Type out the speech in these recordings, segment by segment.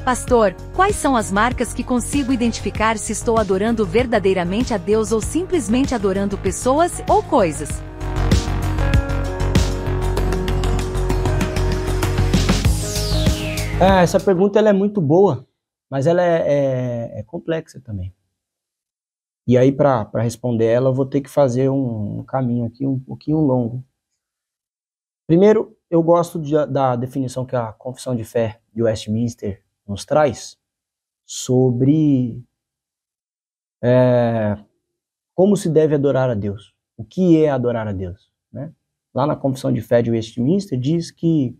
Pastor, quais são as marcas que consigo identificar se estou adorando verdadeiramente a Deus ou simplesmente adorando pessoas ou coisas? Essa pergunta ela é muito boa, mas ela é complexa também. E aí, para responder ela, eu vou ter que fazer um caminho aqui um pouquinho longo. Primeiro, eu gosto da definição que a Confissão de Fé de Westminster nos traz sobre como se deve adorar a Deus. O que é adorar a Deus, né? Lá na Confissão de Fé de Westminster diz que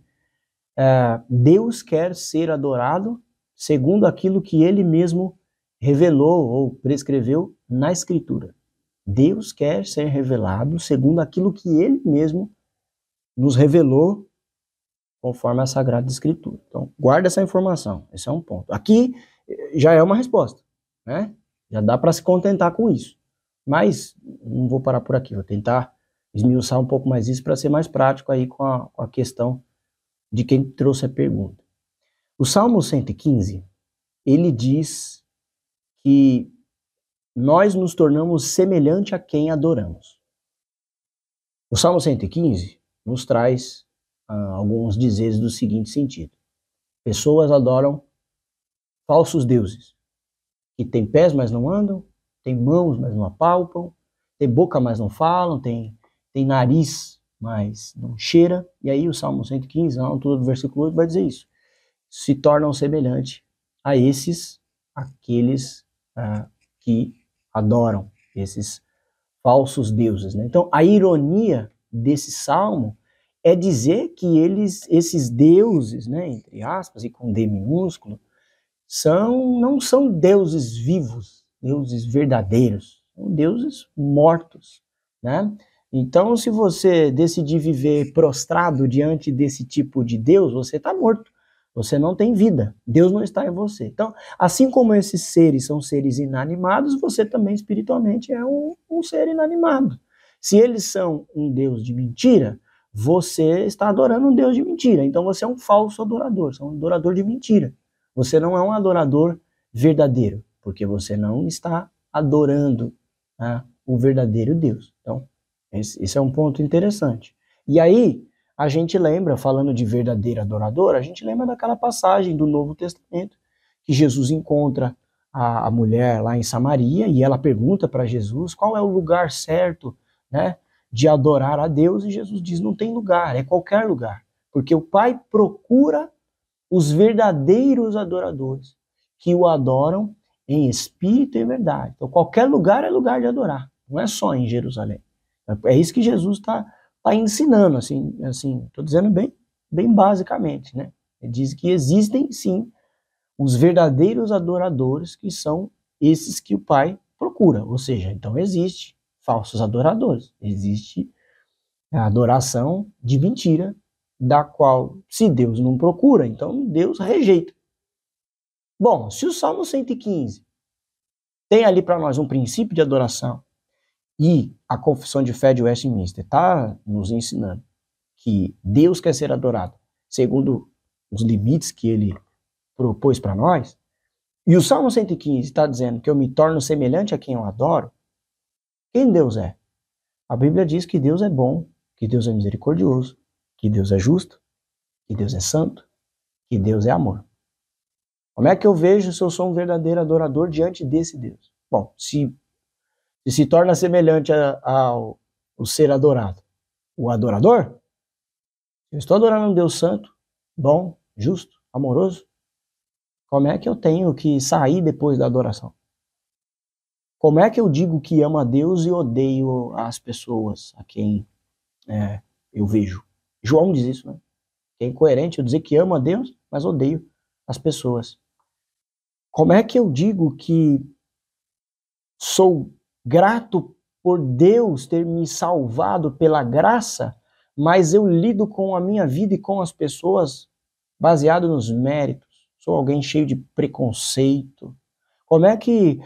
Deus quer ser adorado segundo aquilo que ele mesmo revelou ou prescreveu na Escritura. Deus quer ser revelado segundo aquilo que ele mesmo nos revelou conforme a Sagrada Escritura. Então, guarda essa informação. Esse é um ponto. Aqui já é uma resposta, né? Já dá para se contentar com isso. Mas não vou parar por aqui. Vou tentar esmiuçar um pouco mais isso para ser mais prático aí com a questão de quem trouxe a pergunta. O Salmo 115, ele diz que nós nos tornamos semelhante a quem adoramos. O Salmo 115 nos traz alguns dizeres do seguinte sentido. Pessoas adoram falsos deuses, que têm pés, mas não andam, têm mãos, mas não apalpam, têm boca, mas não falam, têm nariz, mas não cheira. E aí o Salmo 115, na altura do versículo 8, vai dizer isso. Se tornam semelhante a aqueles que adoram esses falsos deuses, né? Então, a ironia desse salmo é dizer que esses deuses, né, entre aspas, e com D minúsculo, não são deuses vivos, deuses verdadeiros, são deuses mortos, né? Então, se você decidir viver prostrado diante desse tipo de Deus, você está morto. Você não tem vida. Deus não está em você. Então, assim como esses seres são seres inanimados, você também espiritualmente é um ser inanimado. Se eles são um Deus de mentira, você está adorando um Deus de mentira. Então você é um falso adorador, você é um adorador de mentira. Você não é um adorador verdadeiro, porque você não está adorando o verdadeiro Deus. Então, esse é um ponto interessante. E aí, a gente lembra, falando de verdadeiro adorador, a gente lembra daquela passagem do Novo Testamento, que Jesus encontra a mulher lá em Samaria, e ela pergunta para Jesus qual é o lugar certo, né, de adorar a Deus, e Jesus diz, não tem lugar, é qualquer lugar, porque o Pai procura os verdadeiros adoradores, que o adoram em espírito e verdade. Então qualquer lugar é lugar de adorar, não é só em Jerusalém. É isso que Jesus está ensinando, assim, estou dizendo bem basicamente, né? Ele diz que existem, sim, os verdadeiros adoradores, que são esses que o Pai procura. Ou seja, então existe falsos adoradores, existe a adoração de mentira, da qual, se Deus não procura, então Deus rejeita. Bom, se o Salmo 115 tem ali para nós um princípio de adoração, e a Confissão de Fé de Westminster está nos ensinando que Deus quer ser adorado segundo os limites que ele propôs para nós, e o Salmo 115 está dizendo que eu me torno semelhante a quem eu adoro, quem Deus é? A Bíblia diz que Deus é bom, que Deus é misericordioso, que Deus é justo, que Deus é santo, que Deus é amor. Como é que eu vejo se eu sou um verdadeiro adorador diante desse Deus? Bom, se torna semelhante ao ser adorado. O adorador, eu estou adorando um Deus santo, bom, justo, amoroso, como é que eu tenho que sair depois da adoração? Como é que eu digo que amo a Deus e odeio as pessoas a quem eu vejo? João diz isso, né? É incoerente eu dizer que amo a Deus, mas odeio as pessoas. Como é que eu digo que sou grato por Deus ter me salvado pela graça, mas eu lido com a minha vida e com as pessoas baseado nos méritos? Sou alguém cheio de preconceito. Como é que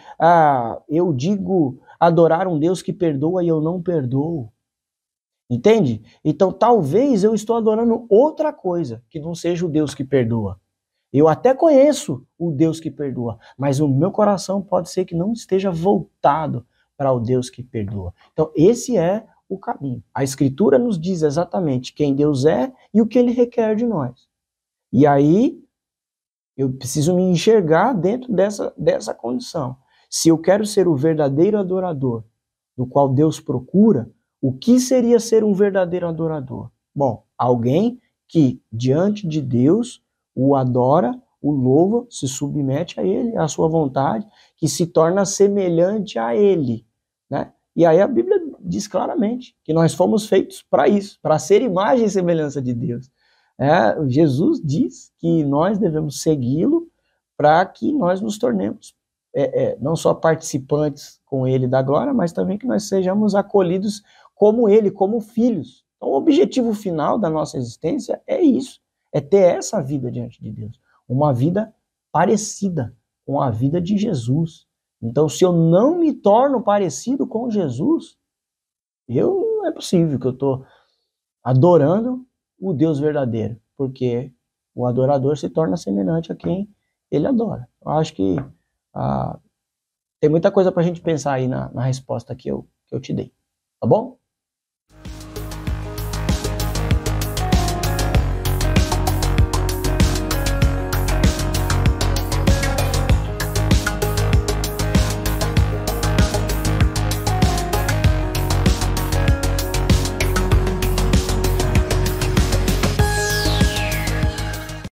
eu digo adorar um Deus que perdoa e eu não perdoo? Entende? Então talvez eu estou adorando outra coisa, que não seja o Deus que perdoa. Eu até conheço o Deus que perdoa, mas o meu coração pode ser que não esteja voltado para o Deus que perdoa. Então, esse é o caminho. A Escritura nos diz exatamente quem Deus é e o que Ele requer de nós. E aí, eu preciso me enxergar dentro dessa condição. Se eu quero ser o verdadeiro adorador, do qual Deus procura, o que seria ser um verdadeiro adorador? Bom, alguém que, diante de Deus, o adora, o louva, se submete a Ele, à sua vontade, que se torna semelhante a Ele, né? E aí a Bíblia diz claramente que nós fomos feitos para isso, para ser imagem e semelhança de Deus. Jesus diz que nós devemos segui-lo para que nós nos tornemos não só participantes com Ele da glória, mas também que nós sejamos acolhidos como Ele, como filhos. Então, o objetivo final da nossa existência é isso, é ter essa vida diante de Deus, uma vida parecida com a vida de Jesus. Então, se eu não me torno parecido com Jesus, não é possível que eu estou adorando o Deus verdadeiro, porque o adorador se torna semelhante a quem ele adora. Eu acho que tem muita coisa para a gente pensar aí na resposta que eu te dei. Tá bom?